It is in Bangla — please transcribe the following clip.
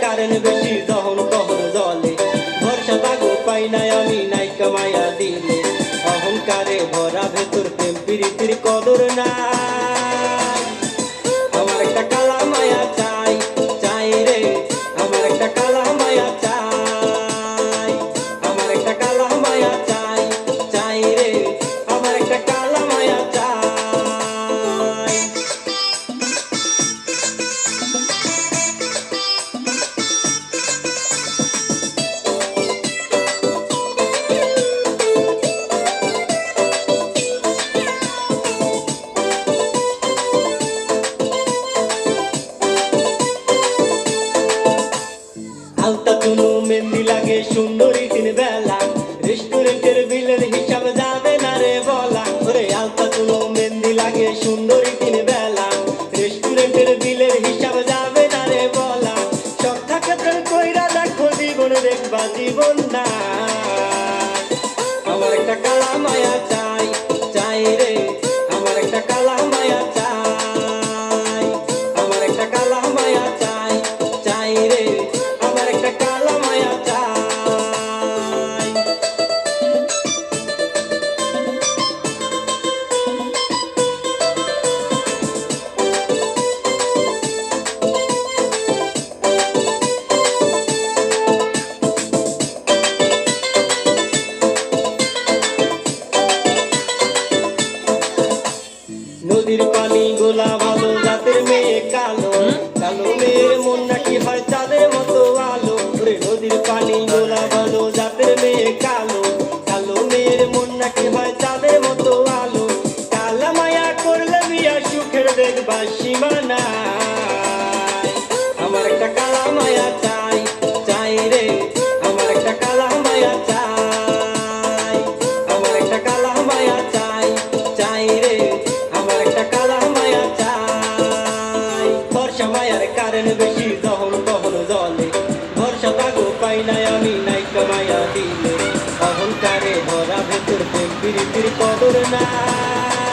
কারণ বেশি দহন তহন জলে ভরসা তাগো পাই নাই আমি নাই কামাইয়া দিলে অহংকারে ভরা ভেতর প্রেম প্রীতির কদর নাই আমার একটা কালা মায়া চাই চাই রে আমার একটা কালা মায়া চাই আমার একটা কালা মায়া চাই চাই রে আমার একটা কালা মায়া চাই আলতা চুনো মেহেন্দি লাগে সুন্দরী দিন বেলা রেস্টুরেন্টের বিলের হিসাব যাবে না রে বলা ওরে আলতা চুনো মেহেন্দি লাগে সুন্দরী দিন বেলা রেস্টুরেন্টের বিলের হিসাব যাবে না রে বলা সব থাকে প্রেম কইরা দেখো জীবন দেখবা জীবন না আমার একটা কালা মায়া চাই চাই রে আমার একটা কালা মায়া চাই আমার একটা কালা মায়া চাই চাই রে আমার একটা কালা মায়া চাই নদীর পানি গোলা ভালো জাতের মেয়ে কালো কালো মেয়ের মন নাকি হয় চাঁদের মতো আলো রে নদীর পানি গোলা ভালো জাতের মেয়ে কালো কালো মেয়ের মন নাকি হয় চাঁদের মতো আলো কালা মায়া করলে বিয়া সুখের দেখবা সীমানা আমার একটা কালা মায়া চাই চাই রে আমার একটা কালা মায়া চাই আমার একটা কালা মায়া চাই চাই রে আমার একটা কালা মায়া চাই ভরসা মায়ার কারণ বেশি দহন তহন জলে ভরসা তাগো পাই নাই আমি নাই কামাইয়া দিলে অহংকারে ভরা ভেতর প্রেম প্রীতির কদর নাই।